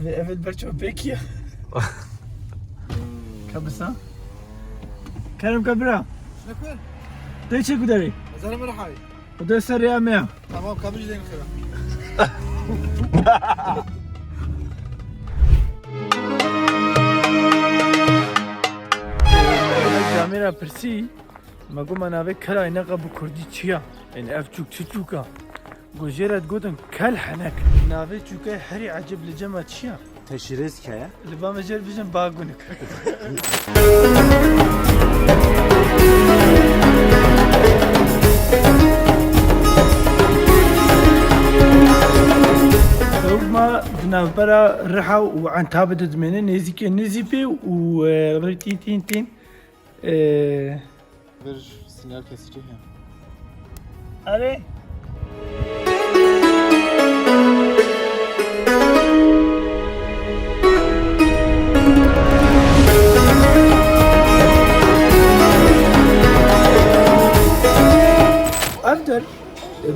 Evet برچو بکیه کبسا کرم کبرا نکن دی چه کداری نظر من رحای و دی سر یا میا تمام کابج دیم خیره جامعه پرسی مگو منابع کلا اینا قبل کردی چیا این اف چوک چوکا گوجرت گودن کل حنک نابع چوکای هری عجب لجمع چیا تشریز که لبام جر بیشتر باگونک ما بنابرا رحا وعن تابت زمانه نزيك نزيبي و تين برج سینار کسیچه هم آره افضل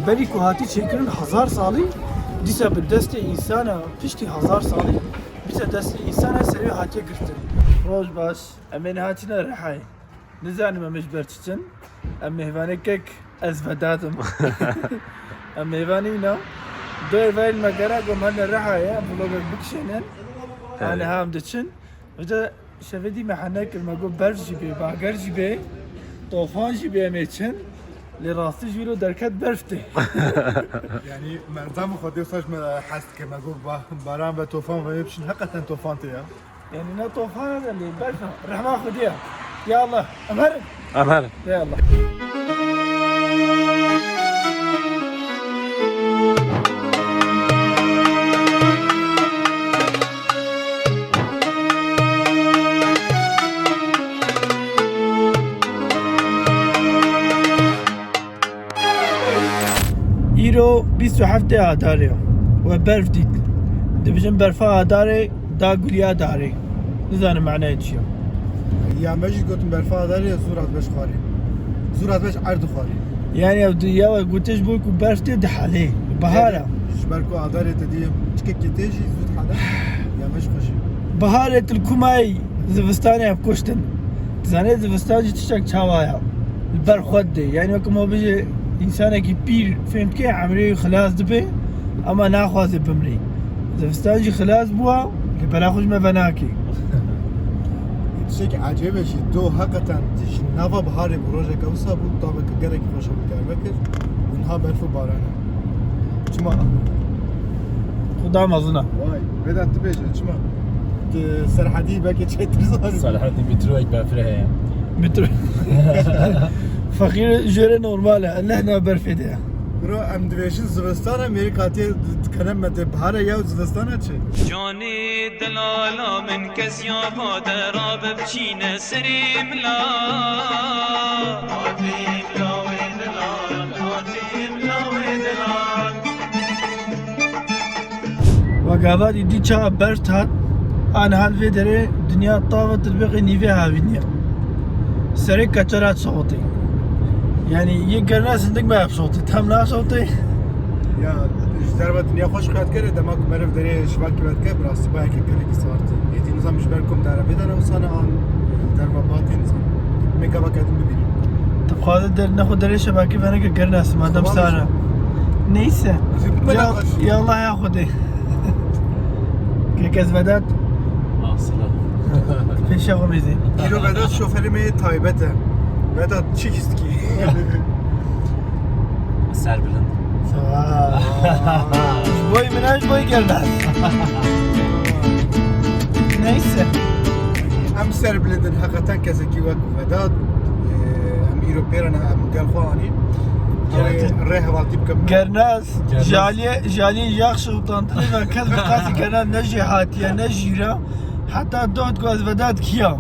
بری که هاتی چکرن 1000 سالی دیسا به دست انسان پشتی 1000 سالی بیسا دست انسان سری هاتی گرفتن روز باش امین هاتی نه رحای نزانم امش برچچن ام مهوانه کک از ودادم ام مهوانی نه دوی ویل مگرا گم هن رحای بلوگ بکشنن انا هم دچن وجا شفدی محنه کل مگو برج جبه باگر جبه طوفان جبه میچن لراستی جویلو درکت برفته یعنی مردم خودی ساش حست که مگو باران و طوفان و یبشن حقیقتا طوفان تیا يعني نا طوفان هذا اللي برفع رحمة خديها يا الله أمر أمر يا الله إيرو بيسو حفتة هداري وبرف ديت دبجن برفا هداري دا قوليا داري نزانم معناه چیه یا مجی گفتم برفا داری زور از بش خاری زور از بش عرض خاری يعني او دنيا قلتش بوك وبرف دي حالي بهارة شبركو عداري تدي تشكك تيجي زود حدا یا مش خوشی بهارة الكوماي زفستاني بكشتن زاني زفستاني تشك چاوايا البر خود دي يعني وكما هو بيجي انسانه كي بير فهمت كي عمري خلاص دبي اما ناخوازي بمري زفستاني خلاص بوا اللي بلا خوش ما بناكي شيء عجيب شيء دو حقيقة تيش نوا بهاري بروجة كوسا بود طابق جرك خوش بكر ونها برفو بارانه چما خدا مزنا واي بدأت تبيج چما سرحدي بكي چه صالحاتي متروك بافرها متر فقير جوري نورماله اللي هنا برفيده برو ام دویشن زوستان امریکاتی کنم مده بهاره یا زوستانه چه جانی دلالا من کسی آباد را بچین سریم لا آتیم لاوی دلال آتیم لاوی دلال وقابات يدي چا برت هات انا هالفي دري دنيا طابت البقي نيفي هافينيا سري كترات صوتي يعني يقر ناس عندك ما بصوتي تهم ناس صوتي یا ضربه دنیا خوش خواهد کرده دماغ مرف داره شباکی بد که براستی باید که کلی که سوارت ایتی نظام مش برکم داره بدن و سانه آن ضربه باتی نظام میگه با کدوم ببینیم طب خواهد در ناخد دري شباكي فانا يقر ناس ما دام سارة نيسا يا الله يا خدي كيكاز بدات سلام في شغل ميزي ایرو بدات شوفری می تایبته بدات چی کست کی سر بلند بوي مناش بوي قرناس نيسا ام سر بلندن حقیقتا کسی کی وقت بدات ام ایرو پیرن ام گل خوانی ره حوالتی بکم قرناس جالي ياخش وطنطري كذب قاسي قرناس نجي هاتيا نجيرا حتى دوت قوز ودات كيا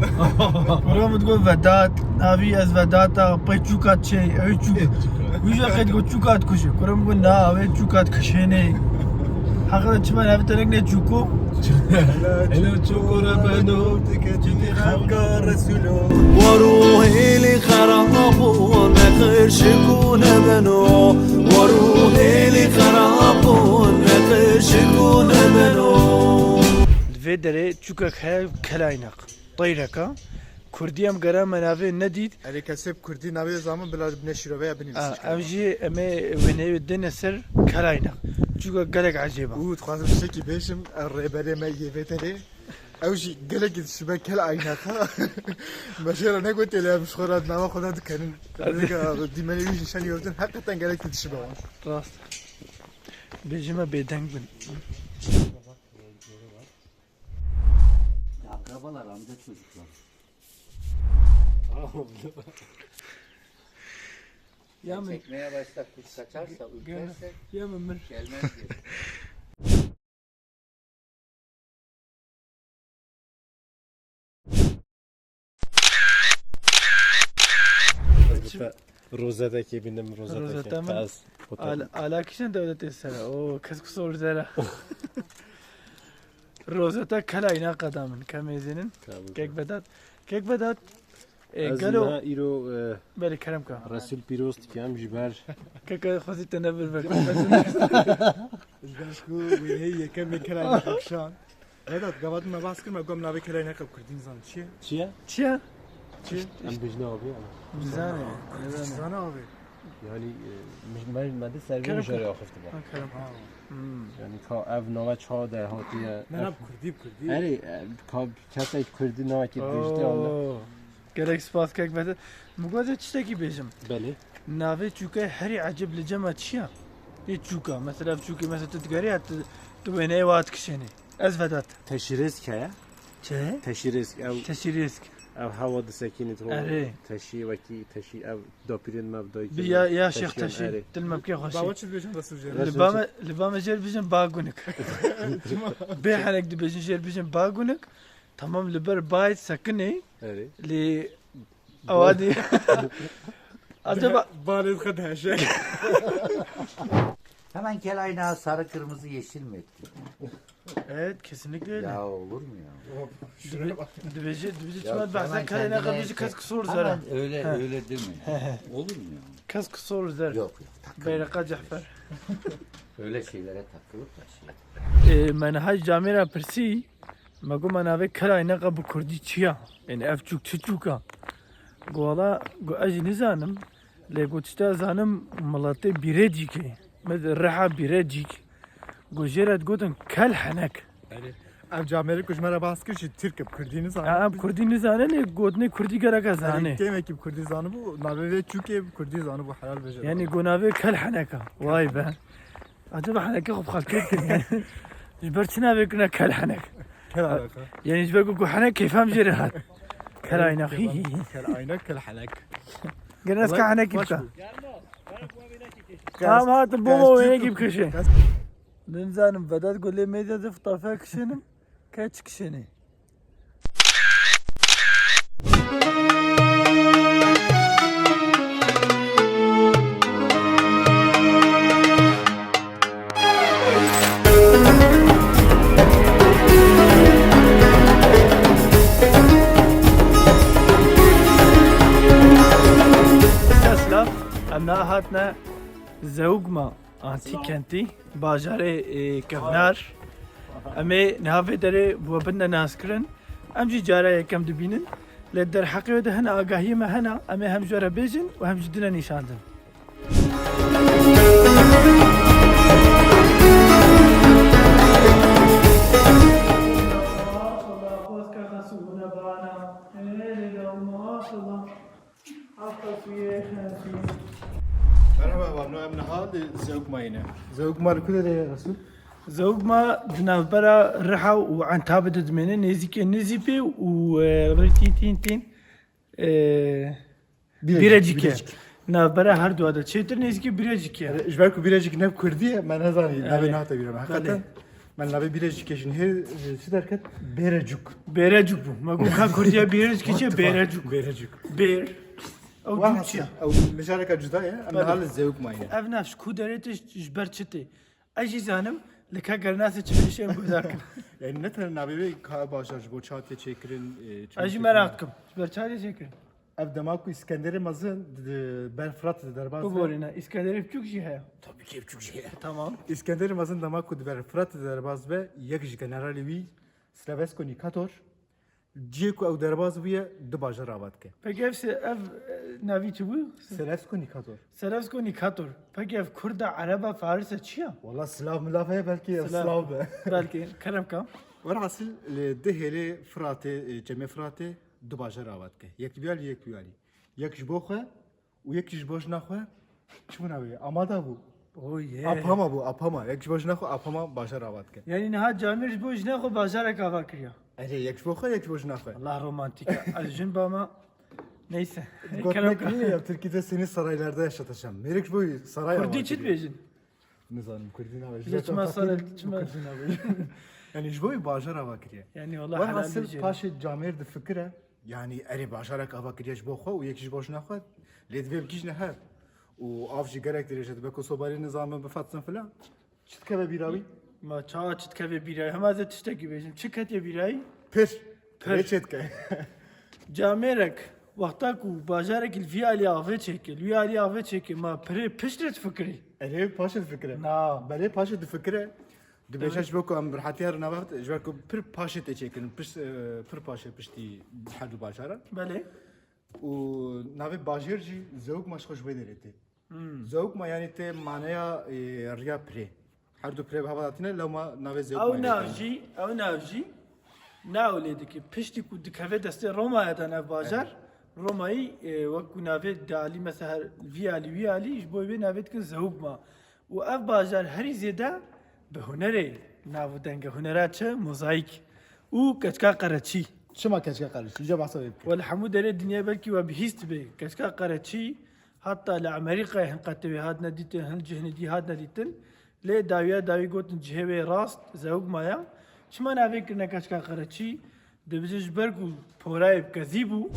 ورغم تقول ودات نبي از وداتا باي چوكات شيء اوي چوك ويجا قد قول چوكات كشه ورغم تقول نا اوي چوكات كشيني حقا چما نفترق نه چوكو إلو تشوكو ربنو تكتي خلق رسولو وروحي لي خرابون خير شكون منو وروحي لي خرابون خير شكون منو navê derê çûkek heye kelaynak. Tayreka. Kurdiyem gera me navê nedît. Erê kesê Kurdî navê zaman bila bine şîroveya binivîsî. Ev jî em ê wêneyê dine ser kelaynak. Çûkek gelek ecêba. û dixwazim tiştekî bêjim rêberê me yê vê derê ew jî gelekî dişibe kel aynaka mesela ne gote lê em ji xwe re nava xwe de dikenin dîmenê wî jî şenî yordin heqîqeten gelekî dişibe wan. Rast. Bêjime bêdeng bin. Akrabalar, amca çocuklar. Ya mı? Çekmeye başla, kuş kaçarsa, ürkerse Ya mı mir? gelmez diye. روزتکی بینم روزته روزتکی من؟ پس Ala kişinin devleti sene. O kız kusur zera. Rozeta kalayna kadamın kamezinin. Kek bedat. Kek bedat. از Galo. نه ایرو Beli kerem ka. رسول پیروست که هم جبر Kek xozi tenebir bek. Başku wê yekemê kel aynaka kişan. Vedat gavatin me bas kir me gom navê kel aynaka Kurdîn zan çiye? چیه؟ Çiya? هم بجنه آبی Bizane. Zana abi. یعنی من مده سروی مجاری آخفته با Kerem. یعنی که او نوه چها در حاتیه Ne yap Kurdî. اری کسی کردی نوه که دیجتی آنه Oo. Gerek spas kek bedat. Mugaze çişteki bejim. بله Navê çûke herî ecib li cema çiya? Yê çûka. Mesela çûke mesela tu digeriya tu wêneyê wat kişenî. Ez vedat. تشریز که Çe? تشریز او Teşirisk. او هوا دسکینی تو اره. تشی وکی تشی او داپیرین مبدایی Bir ya şeyh taşı. Dilmem ki hoşi. Baba çiz bêjin Resul Cem. Libame jer bijin bagunik. Behanek di bijin jer bijin bagunik. Tamam liber bayit sakini اره li avadi. Acaba Balid xed heşe. Hemen kel aynağı sarı, kırmızı, yeşil mi etti? evet kesinlikle öyle. Ya olur mu ya? Dibeci Ya çimen bahsen hemen kale ne kendine kadar bizi şey- kas kusur zara. Hemen öyle değil mi? Olur mu ya? Kas kusur zara. Yok takılır. Beyraka Cafer. Öyle şeylere takılıp da şey. Menhaj camira persi. Mago manave kala ina qabu kurdi çiya. Yani ev çuk çuka. Goala go aj nizanım. Le gotsta zanım malate bireciki. Med raha birecik. Gojeret godun kal hanak. Ev cameri kuş me re bas kir jî Tirk Kurdî zan. Ab kurdi nizane ne godne kurdi garaka zane. Kemekî Kurdî zanı bu navê vê çûkê Kurdî zanı bu helal bêje. Yani gonave kal hanaka. Vay be. Acaba hanaka khub khalket yani. Jber çina bekna kal hanak. Kel aynaka. Yani jber go hanak kefam jerahat. Kal ayna hi. Kel aynak kel halak. Genes ka hanak ibka. Tamam Tamam hatım baba öyle gibi kişi. Nizanım vedat golle medyada fotoğrafı kişinin kaç kişinin. Tesla emna hatna زوجما anti kenti bajare kevnar ame nave dere bu bedna nas kirin em jî cara yekem dibînin li derheqê de hene agahiyê me hene em ê hem jware bêjin û hem jî dine nîşandin. Merhaba var no em niha li zewk mayne. Zewk mar kule de Resul. زوجما دنافبرا رحا وعن تابت دمنه نزيكي نزيبي و تين تين بيرجيكي نافبرا هر دو هذا çetir نزيكي بيرجيكي Ji ber ku Birecik nev Kurdî me nezanî navê nihata bîre me heqeten. Men navê Birecikê jin hê çi derket? Bêrecuk. بيرجوك بو ما قول كان كرديا بيرجيكي çe بيرجوك Bêrecuk. بير او جوكيا Ew mijareka cuda ye em niha li zewk mayne. اف نفس كو دريتش جبر çeti اجي زانم لكا قرناسي çبيشم بوداكن Yani ne tane navê wê ka bajar ji bo çatê çêkirin. اجي merakım جبر çari çekin Ev dema ku İskenderê mezin ber Fırat di derbas. bu borina İskender Epçuk jî heye Tabii ki Epçuk jî. tamam İskenderê mezin dema ku di ber Fırat di derbas ve yek ji generalê wî Slaveskonikator ciyek ev derbaz bûye di bajar avat ke. Peki ev navi çi bu? Slaveskonikator. Serevskonikator. Peki ev Kurda, Araba, Farisa çiya? Valla Slav milaf heye belki Slav be. Belki kerem kam. Velhasıl de hele Fırat'e, Ceme Fırat'e du bajar avat ke. Yek biyali yek biyali. Yek ji bo xwe û yek ji bo jina xwe çi nabe? Amada bû. Oh yeah. Apama bû, apama. Yek ji bo jina xwe apama bajar avat ke. Yani niha camir bu jine xo bazara kava kiriya. Ere yek ji bo xwe yek ji bo jina xwe. Allah romantik. Az jin bama. Neyse. Gotmek niye ya Türkiye'de seni saraylarda yaşatacağım. Merik bu saray avat. Kurdi çit bejin. Ne zanım Kurdin abi. Leçma saray, leçma. Yani ji bo bajar avat kiriye. Yani Allah Var helal asıl bejin. paşa camir de fikre. Yani eri başarak ava kiriye ji bo xwe û yek ji bo jina xwe. Ledve bikijne hev. û av jî gerek derece be ku sobarî nizamı bifatsin filan. Çitkeve birawi. Ma çağa çit keve birayı. Hema ze tişteki bejin. Çi ketiye birayı? Pir. Pir. Pir. Çetke. Camerek. Vakta ku bajarek il viyali ave çekil. Viyali ave çekil. Ma pire pişret fikri. Eri paşa fikre. Na. Belê paşa di fikre. Di beşa ji bo ku em birhatiya rinavat ji ber ku pir paşa te çekirin. Pir paşa piştî herdû bajara. Bele. û navê bajêr jî zewk ma ji xwe ji wê derê tê. Zewk ma yanî tê maneya riya pirê. Her du pirê hava datîne lew ma navê zewk Ew ma navjî, ew navjî. Navlê dike piştî ku dikeve destê Romaya da nav bajar. Romayî wek ku navê dalî mesela viyalî ji bo wê navê dikin zewkma. û ev bajar herî zêde bi hunerê nav denge hunera çi mozaîk û keçka qereçî. Çima keçke qarî. Cî bahsa wê bikir. Wel hemû derê dinya belkî we bihîst be. Keçka qereçî hatta li Amerîkayê hin qetewê hatine dîtin, hin cihê dî hatine dîtin. Lê dawiya dawî gotin cihê wê rast zewkmaya. Çima navê kirine keçka qereçî? Dibêje ji ber ku porayê kezî bû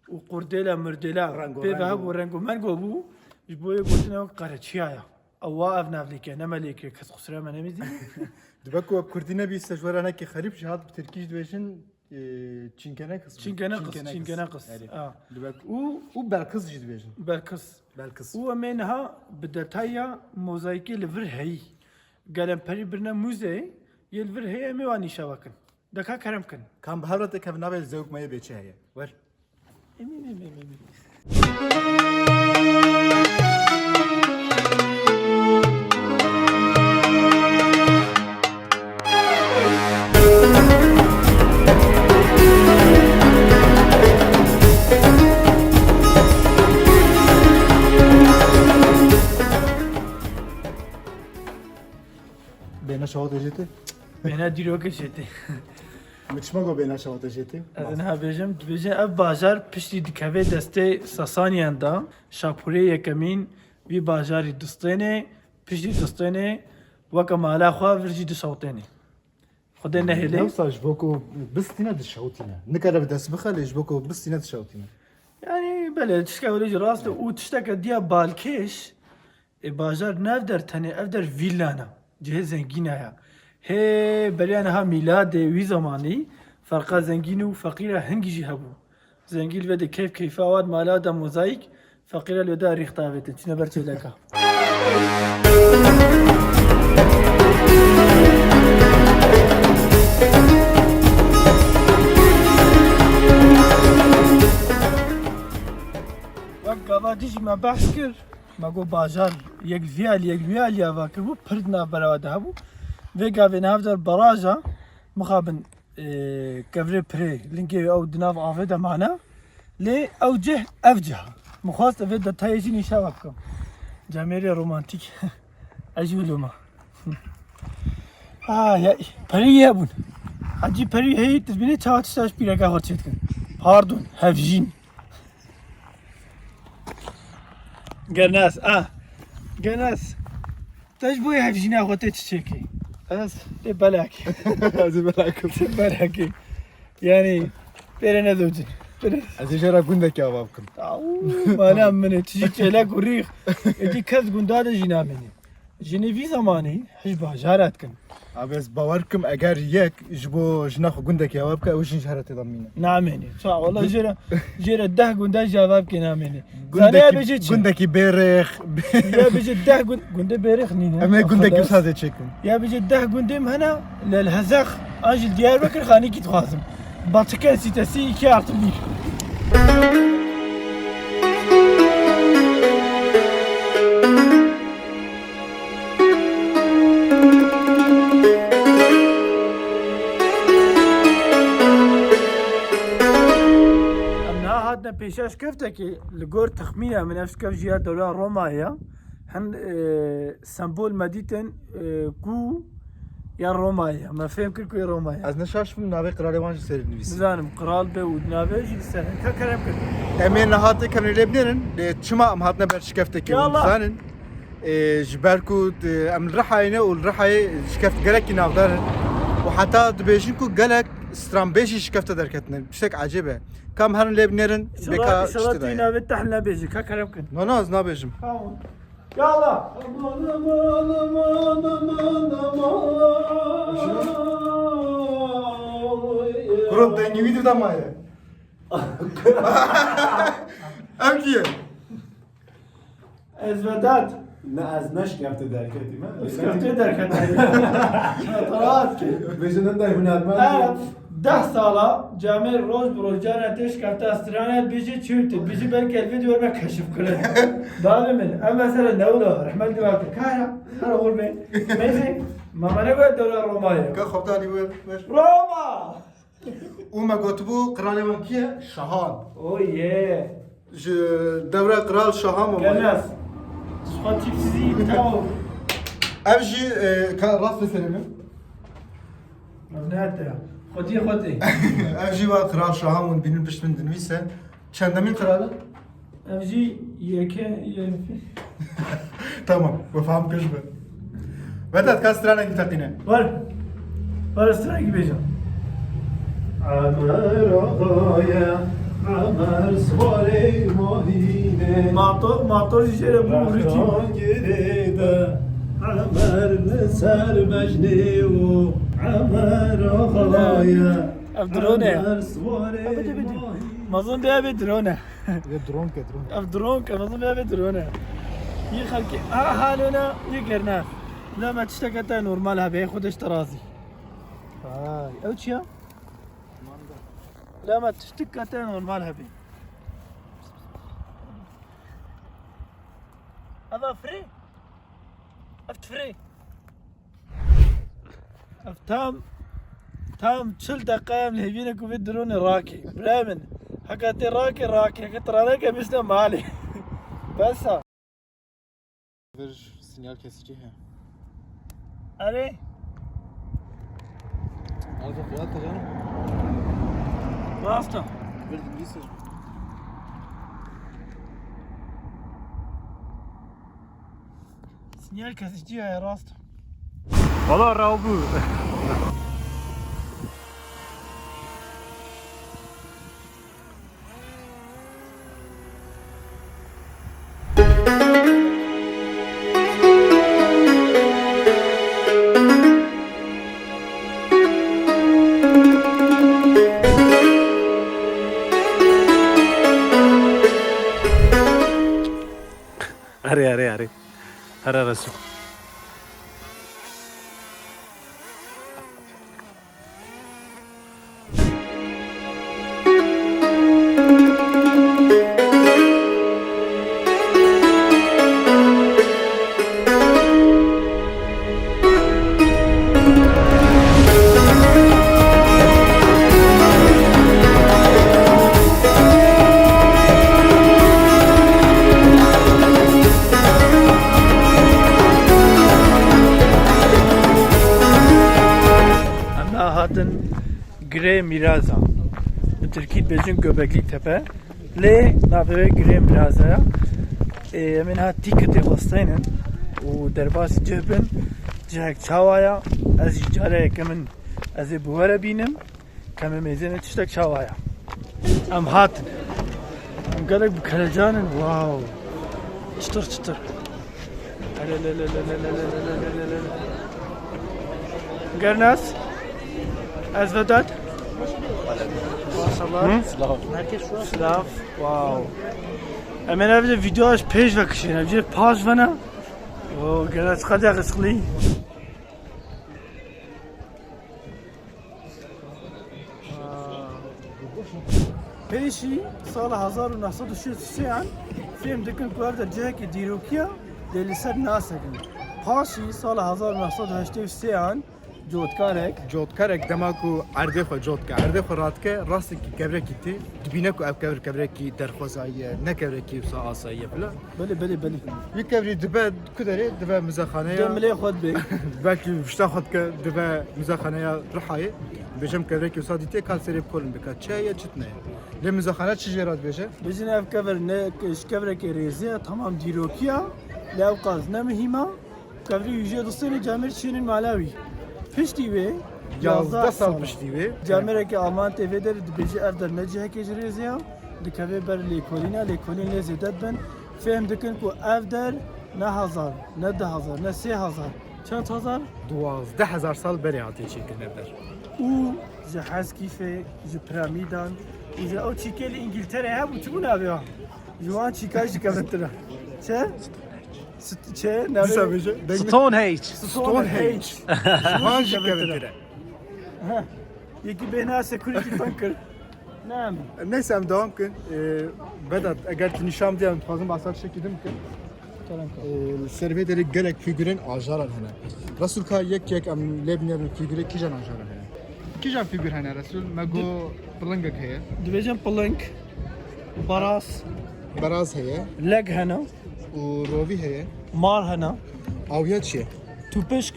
û qurdêla mirdêla pê ve hebû rengo mengo bû ji bo yê gotine qereçiya ya. Ewa ev navlêke ne melêke kes xusire me nemîzî. Dibe ku ev Kurdî nebî sejweranekî xerîb jî hat bi Tirkî jî dibêjin çînkene kısmı. Çingene qis. Dibe ku û belkıs jî dibêjin. Berkis. Belkıs. û em ê niha bi detaya mozaîkê li vir heyî. Gelemperî birine mûzeyê yê li vir heye em ê wan nîşeva kin. Deka kerem kin. Kam bi hevra te kev navê zewk maya bêçe heye. Wer. Emin. Bêhna şewat ejêtê? Bêhna dîroke jêtê. Miçma go bêhna şewat ejêtê? Ez niha bêjim, dibêje ev bajar piştî dikeve destê Sasaniyan da şapûrê yekemîn vî bajarî Distênê piştî Distênê weke mala xwe vir jî di Şewtênê. Xwedê nehêlê. Newsa ji bo ku bistîne dişewtîne. Nikare bi dest bixe lê ji bo ku bistîne dişewtîne. Yani böyle tişka öyle ji rast û tişteka diya balkêş bajar nev der tenê ev der vîlana cihê zengîna ya. Hê beriya niha mîladê wî zamanî ferqa zengîn û feqîra hingî jî hebû. Zengîn ve de keyf keyfa wat mala da mozaîk feqîra li da rîxtavêtin çîne ber çêleka. Bak gavadî jî me behs kir. Me got bajar yek viyaliya va kir bû pir navbera de hebû. Vê gavê nav der baraja mixabin kevrê pirê lingê ew di nav avê de mane. Lê ew cih ev ciha. Mixwast evê detayê jî nîşeva bikim. Camerê romantik. Ez jî wilo me. Perî hebûn. Hecî perî heyî tu dibînî çawa tişta ji pîreka xwe çê dikin. Pardon, hevjîn. Gernas, Gernas. Te ji bo yê hevjîna xwe tê çi çêkî? Ez. Tê belekî. Ez ê belakım. Tê belekî. Yani pêrê nedewcin. Ez ê jera gundekî ava bikim. Mana min ê tijî çêlek û rîx. Êdî kes gunda de jî namînî. Jinevi zamanı hiç bajarat kın. Abi ez bavar kim eğer yek jbo jina xu gundek ya bka o jin şehret edamine. Nameni. Sağ valla jere deh günde cevap ki nameni. Zaniye bece çi. Gundeki berek. Ya bece deh günde berek nine. Ama gundeki sade çekim. Ya bece deh günde hena lelhazak ajil Diyarbakır khani ki tuhazım. Batıken sitesi 2+1. هاتنا پیشاش کفته که لگور تخمینه من افش کف جیا دوله رومایا هن سمبول مدیتن کو یا رومایا ما فهم کل کوی رومایا Az ne şaşmım nabe kralvan serin nivisi. زانم قرال به ودنابه جی سنه تا کرم کرد Emin nahatı kanaleblerin çima am hatna ber şikafte ki Yallah. zanen جبالكو ام الرحاينه والرحاي شكفت قالك نافدار وحتى دبيجينكو قالك سترامبيشي شكفت دركتنا بشكل عجيبه كم هرن لبنرن بكا شرط دینابه تحنا بیجی کا کرم کرد نو نو نابيجم يلا كروب دنگي فيديو ده مايا امكيه ازودات نه از نشکفته درکتی من اسکفته در کتایی طرات که بجنن ده هنرمند اف 10 ساله جامعه روز بروز جان ateş kafta astraniyat bizi çürüttü. Bizi belki elbette görmek keşif kılır. Daha من ama mesela ne olur? Rahmet diyorlar. Kaya. Kara olmayı. Mezi. Mama ne kadar dolar Roma'ya? كا خبطاني وين Roma! وما قطبو قرالي كيه شهان Oh yeah. دورة قرال شهان Gelmez. Sıfat tipsizliği bir tamam. افجي راس سلمه Ne hatta? Khodi khodi. افجي وقرال شهان ونبين بش من دنويسه كان مين قراله Evci yeke yefi. تمام وفهم كشبه بدأت كاسترانا كتاقينا Var. Var ıstıra gibiyeceğim. عمر آقای عمر سواره ماهینه Motor şişere bu ritim. رفتان گریده عمر نسر مجنی و عمر آقای Ev drone ya. عمر سواره Bidi bidi. ماهینه Mazlum bir abi drone. يا درون كدرون Ev drone ka mazlum bir abi drone. İyi halki. Halona iyi gerna. لا ما تشتكت نورمال هبه خودش ترازي. هاي او چيا؟ لا ما تشتكت نورمال هبه. هذا فري. افت فري. افتام تام 40 دقيقة من هبينك وفي درون راكي برامن حكاتي راكي حكات راكي مثل مالي بس sinyal kesici he. अरे Arka fiyat da canım. रास्ता sinyal kesici ya راस्تا Valla Rabu. अरे हरा रसू Hatın Gre Miraza. Türkiye Bejin Göbekli Tepe. Le navve Gre Miraza. Min ha tiketi hastaynen. O derbas cebin. Cek çavaya. Az icare kemin az buhara binem. Kemin mezene tiştek çavaya. Am hatın. Am galak bu kalacanen. Wow. Çıtır çıtır. Gernas? Ezvedat? Maşallah. Slav. Wow. Hemen evde video aç page bakışın. Evde page bana. O Gernas kadar kısıklı. پیشی سال 1933 فیلم دکن که در جهه که دیروکیا دلی سر ناسکن پاشی سال 1983 جودکارک جودکارک دماغو عرده خو جودکار عرده خو رات که راست کی کبره کیتی دبینه کو اف کبره کی درخوازایه نه کبره کی وسا آسایه بلا بله یک کبری دبه کدره دبه مزخانه دملی خود بی belki işte خود که دبه مزخانه رحایه بجم کبره کی وسا دیتی کال سری کولن بکات چه یا چتنه le مزخانه چی جرات بشه بجن اف کبر نه کش کبره که ریزه تمام دیروکیا لو قاز نمهیما کبری yüce dostları camir çinin malawi pişti ve 11 sal pişti ve Camereke Alman TV'de dibeci evder ne cihe keciriz ya dikave ber lekolin lezedet ben fehm dikin ku evder ne hazar ne de hazar ne 3000 çant hazar 12000 sal beri hatiye çekilneler u ji Heskife ji piramidan u ji o çikeli İngiltere ha bu çubun abi ya Juan çikay şikavetira çe ne Stonehenge. Stonehenge Juan şikavetira yeki bina security bunker نعم neyse em devam kın Vedat eğer nişam diye fazla bahseder şekildim ki servederi gelek figürün ajaran hene Rasul ka yek em lebniye figüre kijan ajaran hene kijan figür hene Rasul mago pılangak heye dibecem pılınk baras baraz heye leg hena u rovi heye mar hena avya çiye tupişk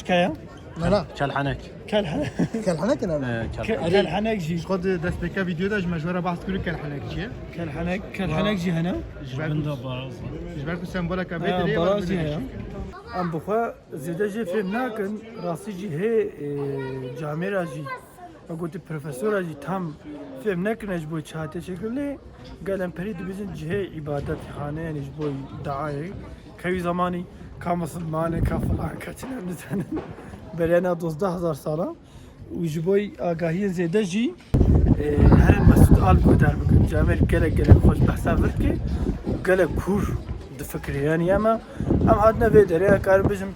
ya nana كالحنك. kelhanek kelhanek nana kelhanek ji خود دست بکه ویدیو داشت مجبور بحث کنیم kelhanek چیه kelhanek ji hena جبر کو سمبولا که Ha, بیت baraz ji hena am bixwe zêde jê fêm nakin rastî jî hê camêra jî me gotî profesora jî tam fêm nekine ji bo çate şekilê gelem perî dibêjin cihê ibadetxaneyên ji bo daayê kevî zamanî ka musilmanê ka filan keçine dizanin berena 12000 sala û ji bo agahiyên zêde jî herin Mesut Algû derbikin camer gelek xweş behsa vir ki gelek kûr difikire yani ama em hatine vê derê karim bijim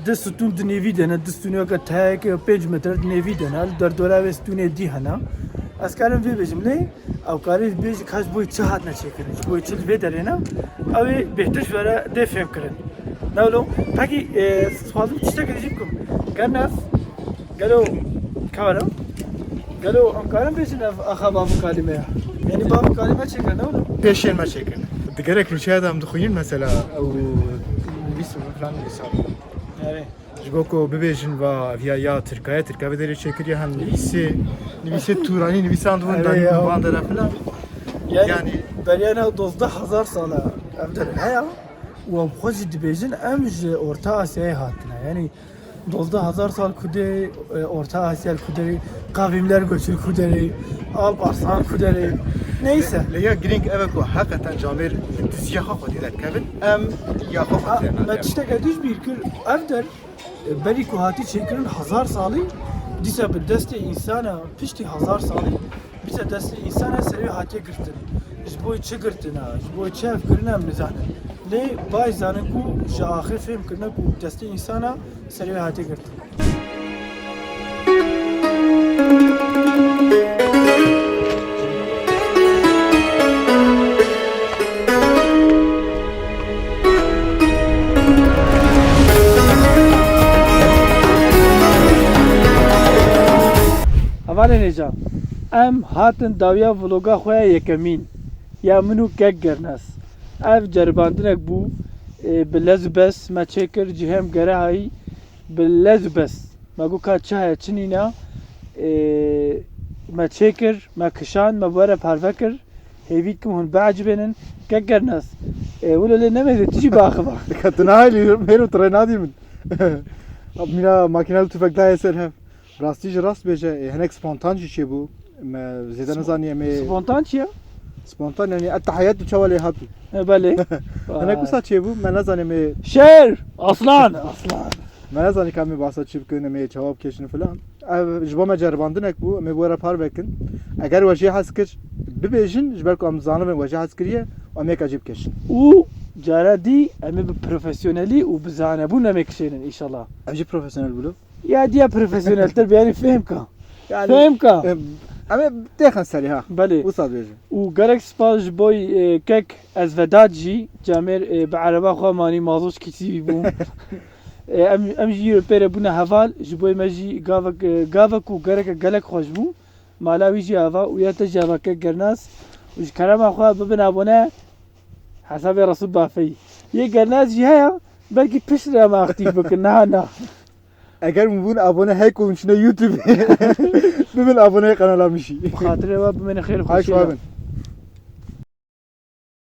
di stûn di nêvî de ne di stûneke teyeke 5 metre di nêvî de ne derdora vê stûnê dî hene ez karim vê bijim lê ew karî bêjî kaç boî çi hatine çêkirin ji bo çi vê derê ne ew ê bêhtir ji were dê fêm kirin newlo pekî xwazim tiştekî dijî bikim gernas gelo kawera gelo em karim bêjin ev axa bavê kalîme ya yani bavê kalîme çêkirin newlo peşin me çekin digerek Rusya'ya da mdıxuyun mesela o nivîs falan nivîsar ji bo ku bibêjin va ya Tirkiye ve derê çekiriye hem nivîsê Turanî nivîsan dibûn van dere filan yani beryana 12000 sala evde haya و هم خوش دبیجن ام ج اورتا آسیای هاتنه یعنی 12000 سال کده اورتا آسیا کده قویمler göçür kuderi Alparslan kuderi neyse لیا گرینگ اوه کو حقیقتا جامر دزیاها خودی در کبن ام دیاها خودی ben işte gediş bir kır evder beri kuhati çekirin 1000 salı dise bir deste insana pişti 1000 salı bize deste insana seri hatiye girtin bu içi girtin ha bu içi ev kirine mizane le bay zanı ku şahı film kirine ku deste insana seri hatiye girtin Havale neca. Em hatin dawiya vloga xoya yekemin. Ya minu kek gernas. Ev cerbandinek bu bi lezbes me çekir cihem gere hayi bi lezbes. Me gu ka çaya çinîna me çekir me kişan me were parvekir hêvî kim hûn beacibênin kek gernas. Wilo lê nemeze tijî baxi bak. Kadına hayliyorum hero trenadi min. Mina makinalı tüfek daha eser hem. Rastî ji rast bêje hinek spontan jî çê bû me zêde nizaniye me Spontan çi ya? سپونتان یعنی التحیات چوالی هاتو بله انا کوسا چه بو من نزانم شعر اصلا من نزانم کمی باسا چی بکنم می جواب کشن فلان جبا ما جرباندنک بو می بورا پار بکن اگر وجه حس کش ببیجن جبر کو امزانم وجه حس کریه و می کجیب کشن و جاردی امی به پروفسیونلی و بزانه بو نمیکشینن انشالله اجی پروفسیونل بولو یا دیا پروفسیونل تر بیانی فهم که yani فهم که اما دخن سری ها بله استاد بیجن و گرک سپاس بوی کک از وداد جی جامر به عربا خو مانی مازوش کسی بو ام جی پر بونه حوال جبوی مجی گاوک و گرک گلک خوش بو مالاوی جی هوا و یا تجاوب که گرناس و کرم خو ببن ابونه حساب رسول بافی یه گرناس جی هیا بلکه پیش را ما اختیف بکن نه اگر مبون abone هیک کنشنه یوتیوب ببین abone kanala میشی خاطر و بمن خیر خواهش خوشی می‌کنم